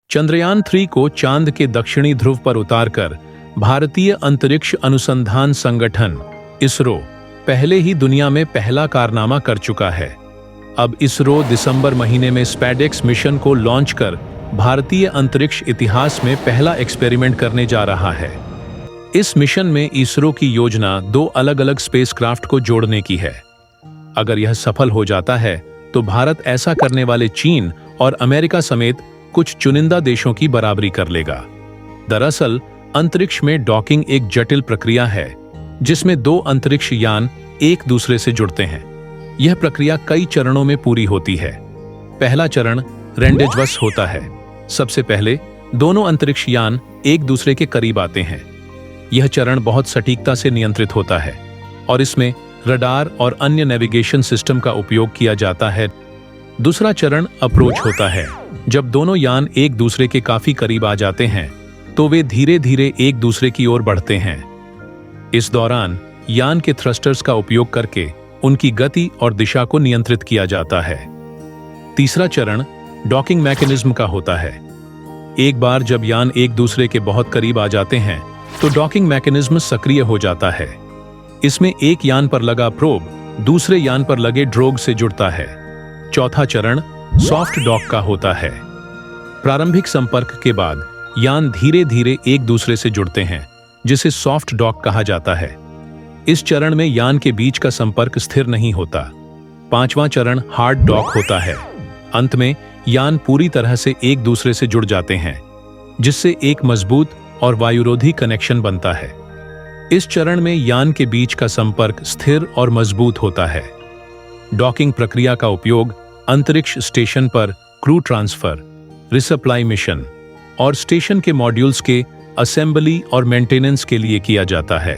चंद्रयान-3 को चांद के दक्षिणी ध्रुव पर उतारकर भारतीय अंतरिक्ष अनुसंधान संगठन इसरो पहले ही दुनिया में पहला कारनामा कर चुका है। अब इसरो दिसंबर महीने में स्पैडेक्स मिशन को लॉन्च कर भारतीय अंतरिक्ष इतिहास में पहला एक्सपेरिमेंट करने जा रहा है। इस मिशन में इसरो की योजना 2 अलग-अलग स्पेसक्राफ्ट को जोड़ने की है। अगर यह सफल हो जाता है तो भारत ऐसा करने वाले चीन और अमेरिका समेत कुछ चुनिंदा देशों की बराबरी कर लेगा। दरअसल अंतरिक्ष में डॉकिंग एक जटिल प्रक्रिया है जिसमें 2 अंतरिक्ष यान एक दूसरे से जुड़ते हैं। यह प्रक्रिया कई चरणों में पूरी होती है। पहला चरण रेंडेजवस होता है। सबसे पहले दोनों अंतरिक्ष यान एक दूसरे के करीब आते हैं। यह चरण बहुत सटीकता से नियंत्रित होता है और इसमें रडार और अन्य नेविगेशन सिस्टम का उपयोग किया जाता है। दूसरा चरण अप्रोच होता है। जब दोनों यान एक दूसरे के काफी करीब आ जाते हैं तो वे धीरे धीरे एक दूसरे की ओर बढ़ते हैं। इस दौरान यान के थ्रस्टर्स का उपयोग करके उनकी गति और दिशा को नियंत्रित किया जाता है। तीसरा चरण डॉकिंग मैकेनिज्म का होता है। एक बार जब यान एक दूसरे के बहुत करीब आ जाते हैं तो डॉकिंग मैकेनिज्म सक्रिय हो जाता है। इसमें एक यान पर लगा प्रोब दूसरे यान पर लगे ड्रोग से जुड़ता है। चौथा चरण सॉफ्ट डॉक का होता है। प्रारंभिक संपर्क के बाद यान धीरे धीरे एक दूसरे से जुड़ते हैं जिसे सॉफ्ट डॉक कहा जाता है। इस चरण में यान के बीच का संपर्क स्थिर नहीं होता। पांचवां चरण हार्ड डॉक होता है। अंत में यान पूरी तरह से एक दूसरे से जुड़ जाते हैं जिससे एक मजबूत और वायुरोधी कनेक्शन बनता है। इस चरण में यान के बीच का संपर्क स्थिर और मजबूत होता है। डॉकिंग प्रक्रिया का उपयोग अंतरिक्ष स्टेशन पर क्रू ट्रांसफर, रिसप्लाई मिशन और स्टेशन के मॉड्यूल्स के असेंबली और मेंटेनेंस के लिए किया जाता है।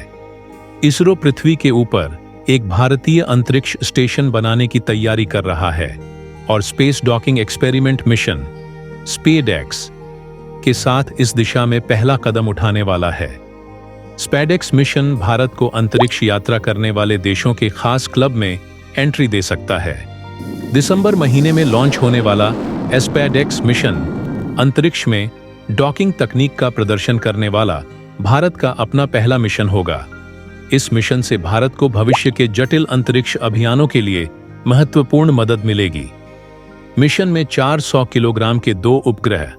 इसरो पृथ्वी के ऊपर एक भारतीय अंतरिक्ष स्टेशन बनाने की तैयारी कर रहा है और space docking experiment mission SpaDeX के साथ इस दिशा में पहला कदम उठाने वाला है। स्पेडेक्स मिशन भारत को अंतरिक्ष यात्रा करने वाले देशों के खास क्लब में एंट्री दे सकता है। दिसंबर महीने में लॉन्च होने वाला स्पेडेक्स मिशन अंतरिक्ष में डॉकिंग तकनीक का प्रदर्शन करने वाला भारत का अपना पहला मिशन होगा। इस मिशन से भारत को भविष्य के जटिल अंतरिक्ष अभियानों के लिए महत्वपूर्ण मदद मिलेगी। मिशन में 400 किलोग्राम के 2 उपग्रह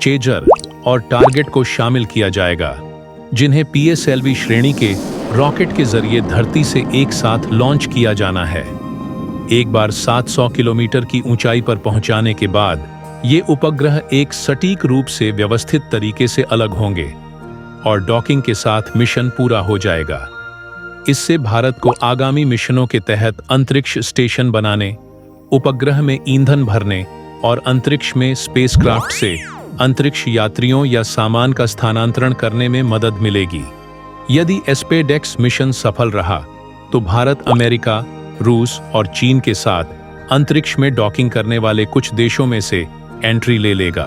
चेजर और टारगेट को शामिल किया जाएगा जिन्हें PSLV श्रेणी के रॉकेट के जरिए धरती से एक साथ लॉन्च किया जाना है। एक बार 700 किलोमीटर की ऊंचाई पर पहुंचाने के बाद ये उपग्रह एक सटीक रूप से व्यवस्थित तरीके से अलग होंगे और डॉकिंग के साथ मिशन पूरा हो जाएगा। इससे भारत को आगामी मिशनों के तहत अंतरिक्ष स्टेशन बनाने, उपग्रह में ईंधन भरने और अंतरिक्ष में स्पेसक्राफ्ट से अंतरिक्ष यात्रियों या सामान का स्थानांतरण करने में मदद मिलेगी। यदि स्पेडेक्स मिशन सफल रहा तो भारत अमेरिका, रूस और चीन के साथ अंतरिक्ष में डॉकिंग करने वाले कुछ देशों में से एंट्री ले लेगा।